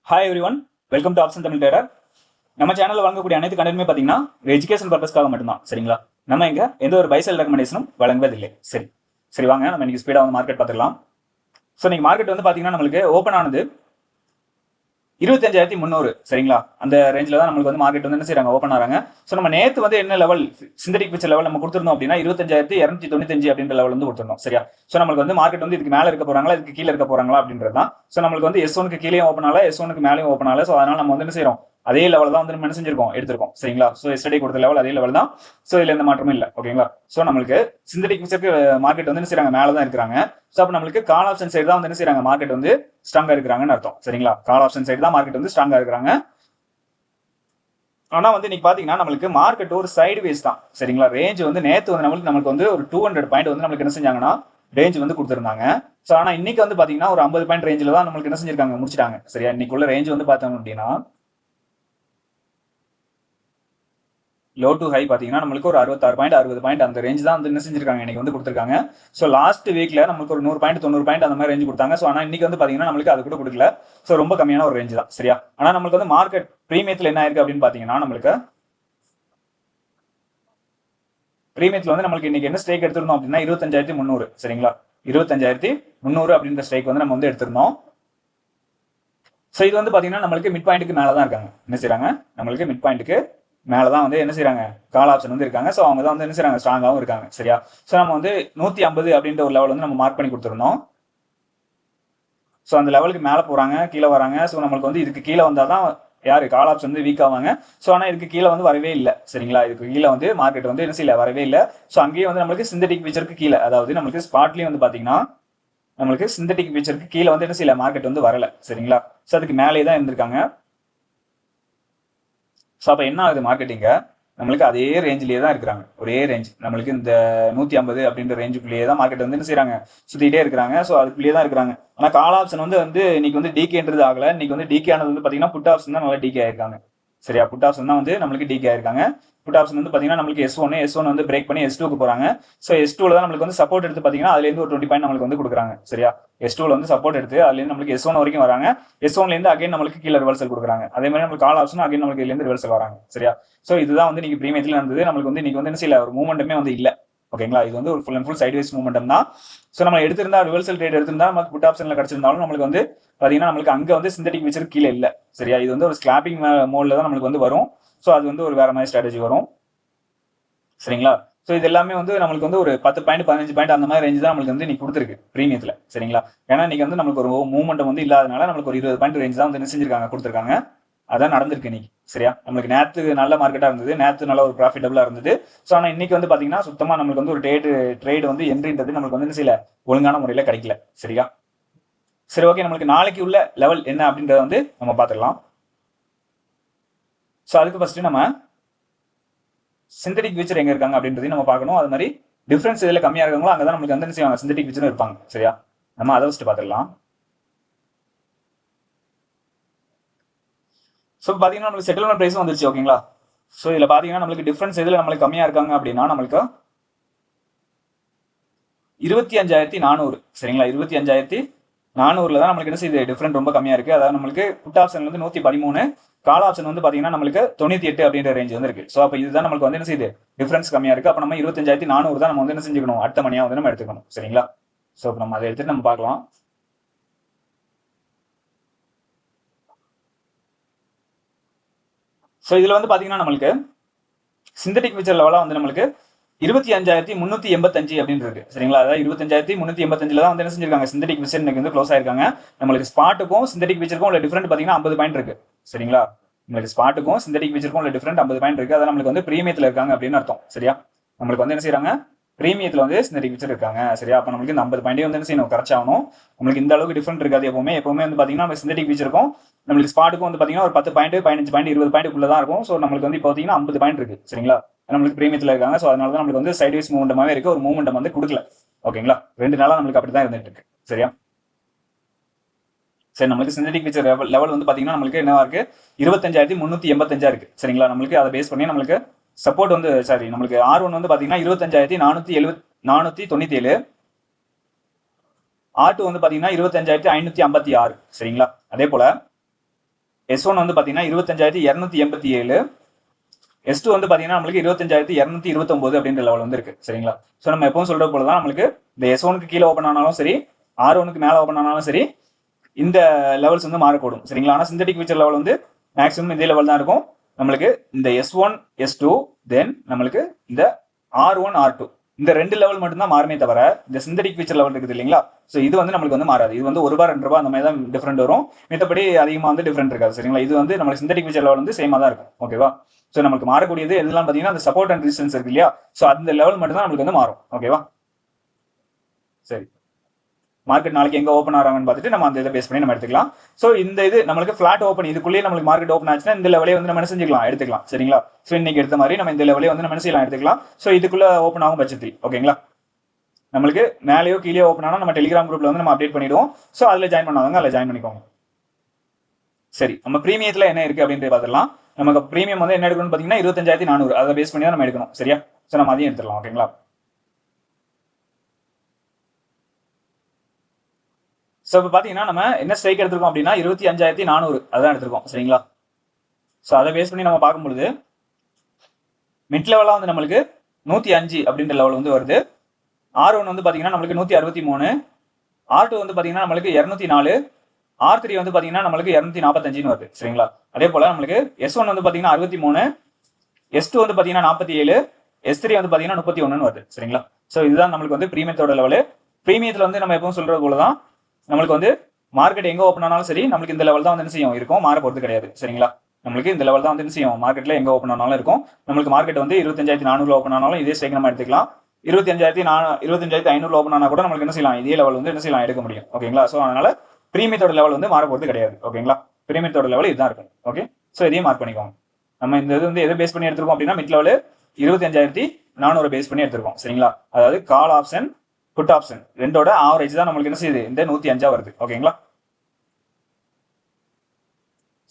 Hi every one, welcome to option Tamil trader. நம்ம சேனலில் வழங்கக்கூடிய அனைத்து கண்டென்ட்டுமே பார்த்தீங்கன்னா எஜுகேஷன் பர்பஸ்க்காக மட்டும்தான். சரிங்களா? நம்ம இங்கே எந்த ஒரு பைசல் ரெக்கமெண்டேஷனும் வழங்குவதில்லை. சரி சரி வாங்க நம்ம இன்னைக்கு ஸ்பீடாக வந்து மார்க்கெட் பார்த்துக்கலாம். ஸோ இன்னைக்கு மார்க்கெட் வந்து பார்த்தீங்கன்னா நம்மளுக்கு ஓப்பன் ஆனது 25,300. சரிங்களா? அந்த ரேஞ்சில் தான் நம்மளுக்கு வந்து மார்க்கெட் வந்து என்ன செய்யறாங்க, ஓப்பன் ஆகிறாங்க. ஸோ நம்ம நேற்று வந்து என்ன லெவல், சிந்தடிக் ஃபியூச்சர் லெவல் நம்ம கொடுத்துருந்தோம் அப்படின்னா 25,295 அப்படின்ற லெவல் வந்து கொடுத்துருந்தோம். சரியா? ஸோ நம்மளுக்கு வந்து மார்க்கெட் வந்து இதுக்கு மேலே இருக்க போறாங்களா, இதுக்கு கீழே இருக்க போறாங்களா அப்படின்றது தான். ஸோ நம்மளுக்கு வந்து S1க்கு கீழே ஓப்பன் ஆகல, S1க்கு மேலேயும் ஓப்பன் ஆகல. ஸோ அதனால நம்ம வந்து என்ன செய்யறோம், அதே லெவல் தான் வந்து நம்ம என்ன செஞ்சிருக்கோம், எடுத்திருக்கோம். சரிங்களா? ஸோ எஸ்டர்டே கொடுத்த லெவல் அதே லெவல் தான். ஸோ இதுல எந்த மாற்றமும் இல்லை. ஓகேங்களா? ஸோ நம்மளுக்கு சிந்தடிக் ஃபியூச்சருக்கு மார்க்கெட் வந்து என்ன செய்யறாங்க, மேலே தான் இருக்கிறாங்க. ஸோ அப்போ நம்மளுக்கு கால் ஆப்ஷன் சைடு தான் வந்து என்ன செய்யறாங்க, மார்க்கெட் வந்து ஸ்ட்ராங்கா இருக்கிறாங்கன்னு அர்த்தம். சரிங்களா? கால் ஆப்ஷன் சைடு தான் மார்க்கெட் வந்து ஸ்ட்ராங்கா இருக்கிறாங்க. ஆனா வந்து இன்னைக்கு பாத்தீங்கன்னா நம்மளுக்கு மார்க்கெட் ஒரு சைடு வேஸ் தான். சரிங்களா? ரேஞ்ச் வந்து நேத்து வந்து நம்மளுக்கு வந்து ஒரு 200 பாயிண்ட் வந்து நம்மளுக்கு என்ன செஞ்சாங்கன்னா ரேஞ்ச் வந்து கொடுத்துருந்தாங்க. ஸோ ஆனா இன்னைக்கு வந்து பாத்தீங்கன்னா ஒரு 50 பாயிண்ட் ரேஞ்சில் தான் நம்மளுக்கு என்ன செஞ்சிருக்காங்க, முடிச்சிட்டாங்க. சரியா? இன்னைக்குள்ள ரேஞ்ச் வந்து பார்த்தோம் அப்படின்னா லோ டு ஹை பாத்தீங்கன்னா நம்மளுக்கு ஒரு 66 பாயிண்ட் 60 பாயிண்ட் அந்த ரேஞ்ச் தான் வந்து என்ன செஞ்சிருக்காங்க, இன்னைக்கு வந்து கொடுத்துருக்காங்க. ஸோ லாஸ்ட் வீக்ல நம்மளுக்கு ஒரு 100 பாயிண்ட் 90 பாயிண்ட் அந்த மாதிரி ரேஞ்ச் கொடுத்தாங்க. ஸோ ஆனா இன்னைக்கு வந்து பாத்தீங்கன்னா நம்மளுக்கு அது கூட கொடுக்கல. ஸோ ரொம்ப கம்மியான ஒரு ரேஞ்ச் தான். சரியா? ஆனா நம்மளுக்கு வந்து மார்க்கெட் பிரீமியத்தில் என்ன ஆயிருக்கு அப்படின்னு பாத்தீங்கன்னா நம்மளுக்கு பிரீமியத்தில் வந்து நம்மளுக்கு இன்னைக்கு என்ன ஸ்ட்ரைக் எடுத்திருந்தோம் அப்படின்னா 25,300. சரிங்களா? 25,300 அப்படின்ற ஸ்ட்ரைக் வந்து நம்ம வந்து எடுத்திருந்தோம். ஸோ இது வந்து பாத்தீங்கன்னா நம்மளுக்கு மிட் பாயிண்ட்டுக்கு மேலே தான் இருக்காங்க. என்ன செய்யறாங்க, நம்மளுக்கு மிட் பாயிண்ட்டுக்கு மேலே தான் வந்து என்ன செய்யறாங்க, கால் ஆப்ஷன் வந்து இருக்காங்க. ஸோ அவங்க தான் வந்து என்ன செய்யறாங்க, ஸ்ட்ராங்காகவும் இருக்காங்க. சரியா? ஸோ நம்ம வந்து 150 அப்படின்ற ஒரு லெவல் வந்து நம்ம மார்க் பண்ணி கொடுத்துருந்தோம். ஸோ அந்த லெவலுக்கு மேலே போறாங்க, கீழே வராங்க. ஸோ நம்மளுக்கு வந்து இதுக்கு கீழே வந்தால் தான் யாரு கால் ஆப்ஷன் வந்து வீக் ஆவாங்க. ஸோ ஆனால் இதுக்கு கீழே வந்து வரவே இல்லை. சரிங்களா? இதுக்கு கீழே வந்து மார்க்கெட் வந்து என்ன செய்யல, வரவே இல்லை. ஸோ அங்கேயே வந்து நம்மளுக்கு சிந்தடிக் ஃபியூச்சருக்கு கீழே, அதாவது நம்மளுக்கு ஸ்பாட்லேயும் வந்து பார்த்தீங்கன்னா நம்மளுக்கு சிந்தடிக் ஃபியூச்சருக்கு கீழே வந்து என்ன செய்யல, மார்க்கெட் வந்து வரல. சரிங்களா? ஸோ அதுக்கு மேலே தான் இருந்திருக்காங்க. ஸோ அப்போ என்ன ஆகுது, மார்க்கெட்டிங்க நம்மளுக்கு அதே ரேஞ்சிலேயே தான் இருக்கிறாங்க. ஒரே ரேஞ்ச் நம்மளுக்கு இந்த 150 அப்படின்ற ரேஞ்சுக்குள்ளேயே தான் மார்க்கெட் வந்து என்ன செய்யறாங்க, சுத்திட்டே இருக்கிறாங்க. ஸோ அதுக்குள்ளேயே தான் இருக்கிறாங்க. ஆனால் கால் ஆப்ஷன் வந்து இன்னைக்கு வந்து டிகேன்றது ஆகல. இன்னைக்கு வந்து டிகே ஆனது வந்து பார்த்தீங்கன்னா புட் ஆப்ஷன் தான் நல்லா டிகே ஆயிருக்காங்க. சரியா? புட் ஆப்ஷன் தான் வந்து நம்மளுக்கு டிகே ஆயிருக்காங்க. புட் ஆப்ஷன் வந்து பார்த்தீங்கன்னா நம்மளுக்கு S1 வந்து பிரேக் பண்ணி S2க்கு போறாங்க. ஸோ S2ல தான் நம்மளுக்கு வந்து சப்போர்ட் எடுத்து பார்த்தீங்கன்னா அதுலேருந்து ஒரு 20 பாயிண்ட் நம்மளுக்கு வந்து கொடுக்குறாங்க. சரியா? S2ல வந்து சப்போர்ட் எடுத்து அதுலேருந்து நம்மளுக்கு S1 வரைக்கும் வராங்க. S1லேருந்து அகைன் நம்மளுக்கு கீழே ரிவர்சல் கொடுக்குறாங்க. அதே மாதிரி நம்மளுக்கு கால் ஆப்ஷன் அகைன் நம்மளுக்கு இதுலேருந்து ரிவர்சல் வராங்க. சரியா? ஸோ இதுதான் வந்து இன்னைக்கு பிரீமியத்தில் நடந்தது. நம்மளுக்கு வந்து இன்னைக்கு வந்து என்ன செய்யல, ஒரு மூவ்மெண்ட்டுமே வந்து இல்லை. ஓகேங்களா? இது வந்து ஒரு ஃபுல் அண்ட் ஃபுல் சைட்வேஸ் மூவ்மெண்டம் தான். ஸோ நம்ம எடுத்திருந்தா ரிவர்சல் ட்ரேட் எடுத்திருந்தா நமக்கு புட் ஆப்ஷன்ல கிடைச்சிருந்தாலும் நம்மளுக்கு வந்து பார்த்தீங்கன்னா நம்மளுக்கு அங்கே வந்து சிந்தடிக் ஃபியூச்சர் கீழே இல்லை. சரியா? இது வந்து ஒரு ஸ்கிளாப்பிங் மோட்ல தான் நம்மளுக்கு வந்து வரும். ஸோ அது வந்து ஒரு வேற மாதிரி ஸ்ட்ராட்டஜி வரும். சரிங்களா? ஸோ இது எல்லாமே வந்து நம்மளுக்கு வந்து ஒரு 10 பாயிண்ட் 15 பாயிண்ட் அந்த மாதிரி ரேஞ்ச் தான் நம்மளுக்கு வந்து இன்னைக்கு கொடுத்துருக்கு பிரீமியத்தில். சரிங்களா? ஏன்னா இன்னைக்கு வந்து நம்மளுக்கு ஒரு மூவ்மெண்ட் வந்து இல்லாதனால நம்மளுக்கு ஒரு 20 பாயிண்ட் ரேஞ்ச் தான் வந்து என்ன செஞ்சிருக்காங்க, கொடுத்துருக்காங்க. அதான் நடந்திருக்கு இன்னைக்கு. சரியா? நம்மளுக்கு நேற்று நல்ல மார்க்கெட்டாக இருந்தது, நேற்று நல்ல ஒரு ப்ராஃபிட்டபிளாக இருந்தது. ஸோ ஆனால் இன்னைக்கு வந்து பார்த்தீங்கன்னா சுத்தமாக நம்மளுக்கு வந்து ஒரு ட்ரேடு வந்து என்ட்ரின்றது நம்மளுக்கு வந்து என்ன செய்யல, ஒழுங்கான முறையில் கிடைக்கல. சரியா? சரி, ஓகே. நம்மளுக்கு நாளைக்கு உள்ள லெவல் என்ன அப்படின்றத வந்து நம்ம பார்த்துக்கலாம். ஸோ அதுக்கு ஃபர்ஸ்ட் நம்ம சிந்தடிக் ஃபியூச்சர் எங்க இருக்காங்க அப்படின்றதையும் நம்ம பார்க்கணும். அது மாதிரி டிஃபரன்ஸ் இதில் கம்மியாக இருக்காங்களோ அங்கே தான் நம்மளுக்கு வந்து என்ன செய்வாங்க, சிந்தடிக் ஃபியூச்சரும் இருப்பாங்க. சரியா? நம்ம அதை ஃபர்ஸ்ட் பார்த்துடலாம். ஸோ பார்த்தீங்கன்னா நம்மளுக்கு செட்டில்மெண்ட் ப்ரைஸும் வந்துருச்சு. ஓகேங்களா? ஸோ இதில் பார்த்தீங்கன்னா நம்மளுக்கு டிஃபரன்ஸ் எதில் நம்மளுக்கு கம்மியாக இருக்காங்க அப்படின்னா நம்மளுக்கு 25,400. சரிங்களா? 25,400 தான் நம்மளுக்கு என்ன செய்யுது, டிஃபரெண்ட் ரொம்ப கம்மியாக இருக்குது. அதாவது நம்மளுக்கு புட் ஆப்ஷன் வந்து 113, கால் ஆப்ஷன் வந்து பார்த்தீங்கன்னா நம்மளுக்கு 98 அப்படின்ற ரேஞ்ச் வந்து இருக்கு. ஸோ அப்போ இதுதான் நம்மளுக்கு வந்து என்ன செய்யுது, டிஃபரன்ஸ் கம்மியாக இருக்குது. அப்போ நம்ம 25,400 தான் நம்ம வந்து என்ன செஞ்சுக்கணும், அடுத்த மணியாக வந்து நம்ம எடுத்துக்கணும். சரிங்களா? ஸோ இப்போ நம்ம அதை எடுத்துட்டு நம்ம பார்க்கலாம். ஸோ இதில் வந்து பார்த்தீங்கன்னா நம்மளுக்கு சிந்தடிக் ஃபியூச்சர் லெவலாக வந்து நம்மளுக்கு 25,385 அப்படின்னு இருக்கு. சரிங்களா? அதாவது 25,385 தான் வந்து என்ன செஞ்சிருக்காங்க, சிந்தடிக் ஃபியூச்சர் இன்னைக்கு வந்து க்ளோஸ் ஆயிருக்காங்க. நம்மளுக்கு ஸ்பாட்டுக்கும் சிந்தடிக் ஃபியூச்சருக்கும் உள்ள டிஃபரெண்ட் பார்த்தீங்கன்னா 50 பாயிண்ட் இருக்கு. சரிங்களா? நம்மளுக்கு ஸ்பாட்டுக்கும் சிந்தடிக் ஃபியூச்சருக்கும் உள்ள டிஃபரெண்ட் 50 பாயிண்ட் இருக்கு. அதான் நம்மளுக்கு வந்து பிரீமியத்தில் இருக்காங்க அப்படின்னு அர்த்தம். சரியா? நம்மளுக்கு வந்து என்ன செய்யறாங்க, பிரீமியத்தில் வந்து சிந்தடிக் ஃபியூச்சர் இருக்காங்க. சரியா? அப்போ நம்மளுக்கு இந்த 50 பாயிண்டே வந்து என்ன செய்யணும், கரெக்டாகணும். நம்மளுக்கு இந்த அளவுக்கு டிஃபரெண்ட் இருக்காது. எப்பவுமே வந்து பார்த்தீங்கன்னா நம்ம சிந்தடிக் ஃபியூச்சருக்கும் நம்மளுக்கு ஸ்பாட்டுக்கும் வந்து பார்த்தீங்கன்னா ஒரு 10 பாயிண்ட் 15 பாயிண்ட் 20 பாயிண்ட் தான் இருக்கும். ஸோ நம்மளுக்கு வந்து பார்த்தீங்கன்னா 50 பாயிண்ட் இருக்கு. சரிங்களா? நம்மளுக்கு பிரீமியத்தில் இருக்காங்க. ஸோ அதனால தான் நம்மளுக்கு வந்து சைட்வேஸ் மூவ்மெண்டமாவே இருக்கு. ஒரு மூவ்மெண்டம் வந்து கொடுக்கல. ஓகேங்களா? 2 நாளாக நம்மளுக்கு அப்படி தான் இருந்துட்டு இருக்கு. சரியா? சரி, நம்மளுக்கு சிந்தடிக் ஃபியூச்சர் லெவல் வந்து பார்த்தீங்கன்னா நம்மளுக்கு என்னவா இருக்கு, 25,385 இருக்கு. சரிங்களா? நம்மளுக்கு அதை பேஸ் பண்ணி நம்மளுக்கு சப்போர்ட் வந்து நம்மளுக்கு R1 வந்து பார்த்தீங்கன்னா 25,497, R2 வந்து பார்த்தீங்கன்னா 25,556. சரிங்களா? அதே போல S1 வந்து பார்த்தீங்கன்னா 25,287, S2 வந்து பார்த்தீங்கன்னா நம்மளுக்கு 25,229 அப்படின்ற லெவல் வந்து இருக்கு. சரிங்களா? ஸோ நம்ம எப்பவும் சொல்ற போல தான் நம்மளுக்கு இந்த S1க்கு கீழே ஓப்பன் ஆனாலும் சரி, R1க்கு மேலே ஓப்பன் ஆனாலும் சரி, இந்த லெவல்ஸ் வந்து மாறக்கூடும். சரிங்களா? ஆனால் சிந்தட்டிக் ஃபியூச்சர் லெவல் வந்து மேக்ஸிமம் இதே லெவல் தான் இருக்கும். நம்மளுக்கு இந்த S1, S2, தென் நம்மளுக்கு இந்த R1, R2 இந்த 2 லெவல் மட்டும்தான் மாறுமே தவிர இந்த சிந்தட்டிக் ஃபீச்சர் லெவல் இருக்குது இல்லைங்களா? ஸோ இது வந்து நம்மளுக்கு வந்து மாறாது. இது வந்து ₹1 ₹2 அந்த மாதிரி தான் டிஃப்ரெண்ட் வரும். மத்தபடி அதிகமாக வந்து டிஃப்ரெண்ட் இருக்காது. சரிங்களா? இது வந்து நம்மளுக்கு சிந்தட்டிக் ஃபீச்சர் லெவல் வந்து சேமாக தான் இருக்கும். ஓகேவா? ஸோ நமக்கு மாறக்கூடியது எதுலாம் பார்த்தீங்கன்னா அந்த சப்போர்ட் அண்ட் ரெசிஸ்டன்ஸ் இருக்கு இல்லையா? ஸோ அந்த லெவல் மட்டும் தான் நம்மளுக்கு வந்து மாறும். ஓகேவா? சரி, மார்க்கெட் நாளைக்கு எங்க ஓப்பன் ஆகிறாங்கன்னு பார்த்துட்டு நம்ம அந்த இதை பேஸ் பண்ணி நம்ம எடுத்துக்கலாம். ஸோ இந்த இது நம்மளுக்கு ஃபிளாட் ஓப்பன், இதுக்குள்ளேயே நம்மளுக்கு மார்க்கெட் ஓப்பன் ஆச்சுன்னா இந்த லெவலே வந்து நம்ம என்ன செஞ்சுக்கலாம், எடுத்துக்கலாம். சரிங்களா? ஸோ இன்னைக்கு எடுத்த மாதிரி நம்ம இந்த லெவலே வந்து நம்ம என்ன செய்யலாம், எடுத்துக்கலாம். ஸோ இதுக்குள்ள ஓப்பன் ஆகும் பட்சத்தில் ஓகேங்களா, நம்மளுக்கு மேலேயோ கீழே ஓப்பன் ஆனால் நம்ம டெலிகிராம் குரூப்ல வந்து நம்ம அப்டேட் பண்ணிடுவோம். ஸோ அதில் ஜாயின் பண்ணாதவங்க அதில் ஜாயின் பண்ணிக்கோங்க. சரி, நம்ம ப்ரீமியத்தில் என்ன இருக்கு அப்படின்ட்டு பார்த்துக்கலாம். நமக்கு ப்ரீமியம் வந்து என்ன எடுக்கணும்னு பார்த்தீங்கன்னா 25,400, அதை பேஸ் பண்ணி தான் நம்ம எடுக்கணும். சரியா? ஸோ நம்ம அதையும் எடுத்துடலாம். ஓகேங்களா? ஸோ இப்போ பார்த்தீங்கன்னா நம்ம என்ன ஸ்ட்ரைக் எடுத்திருக்கோம் அப்படின்னா 25,400 அதான் எடுத்திருக்கோம். சரிங்களா? ஸோ அதை பேஸ் பண்ணி நம்ம பார்க்கும்பொழுது மிட் லெவலாக வந்து நம்மளுக்கு 105 அப்படின்ற லெவல் வந்து வருது. R1 வந்து பார்த்தீங்கன்னா நம்மளுக்கு 163, R2 வந்து பார்த்தீங்கன்னா நம்மளுக்கு 204, R3 வந்து பார்த்தீங்கன்னா நம்மளுக்கு 245 வருது. சரிங்களா? அதே போல நம்மளுக்கு S1 வந்து பார்த்தீங்கன்னா 63, S2 வந்து பார்த்தீங்கன்னா 47, S3 வந்து பார்த்தீங்கன்னா 31 வருது. சரிங்களா? ஸோ இதுதான் நம்மளுக்கு வந்து ப்ரீமியத்தோட லெவலு. ப்ரீமியத்தில் வந்து நம்ம எப்பவும் சொல்றது போல தான் நம்மளுக்கு வந்து மார்க்கெட் எங்க ஓப்பன் ஆனாலும் சரி, நம்மளுக்கு இந்த லெவல் தான் வந்து என்ன செய்யும், இருக்கும், மாற போறது கிடையாது. சரிங்களா? நம்மளுக்கு இந்த லெவல் தான் வந்து என்ன செய்யும், மார்க்கெட்ல எங்க ஓப்பன் ஆனாலும் இருக்கும். நம்மளுக்கு மார்க்கெட் வந்து 25,400 ஓப்பன் ஆனாலும் இதே ஸ்ட்ரைக் நம்ம எடுத்துக்கலாம். 25,500 ஓப்பன் ஆனா கூட நம்மளுக்கு என்ன செய்யலாம், இதே லெவல் வந்து என்ன செய்யலாம், எடுக்க முடியும். ஓகேங்களா? ஸோ அதனால பிரீமியத்தோட லெவல் வந்து மாற போறது கிடையாது. ஓகேங்களா? பிரீமியத்தோட லெவல் இதுதான் இருக்கும். ஓகே, ஸோ இதையும் மார்க் பண்ணிக்கோங்க. நம்ம இந்த இது வந்து எதை பேஸ் பண்ணி எடுத்திருக்கோம் அப்படின்னா மிட் லெவல் 25,400 பேஸ் பண்ணி எடுத்திருக்கோம். சரிங்களா? அதாவது கால் ஆப்ஷன், புட் ஆப்ஷன் ரெண்டோட ஆவரேஜ் தான் நம்மளுக்கு என்ன செய்யுது, இந்த 105 வருது. ஓகேங்களா?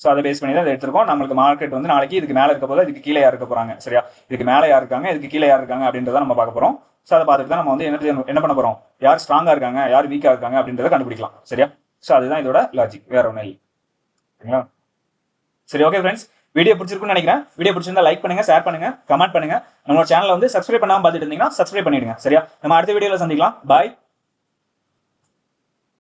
ஸோ அதை பேஸ் பண்ணி தான் எடுத்திருக்கோம். நம்மளுக்கு மார்க்கெட் வந்து நாளைக்கு இதுக்கு மேலே இருக்க போது, இதுக்கு கீழே யார் இருக்க போறாங்க, சரியா? இதுக்கு மேலே யார் இருக்காங்க, இதுக்கு கீழே யார் இருக்காங்க அப்படின்றத நம்ம பார்க்க போறோம். ஸோ அதை பார்த்துட்டு தான் நம்ம வந்து என்ன பண்ண போறோம், யார் ஸ்ட்ராங்கா இருக்காங்க, யார் வீக்கா இருக்காங்க அப்படின்றத கண்டுபிடிக்கலாம். சரியா? ஸோ அதுதான் இதோட லாஜிக், வேற ஒன்றும் இல்லை. சரிங்களா? சரி, ஓகே ஃப்ரெண்ட்ஸ், வீடியோ பிடிச்சிருக்குன்னு நினைக்கிறேன். வீடியோ பிடிச்சிருந்தா லைக் பண்ணுங்க, ஷேர் பண்ணுங்க, கமெண்ட் பண்ணுங்க. நம்மளோட சேனலை வந்து சப்ஸ்கிரைப் பண்ணாமல் பார்த்துட்டு இருந்தீங்கன்னா சப்ஸ்கிரைப் பண்ணிடுங்க. சரியா? நம்ம அடுத்த வீடியோவில் சந்திக்கலாம். பாய்.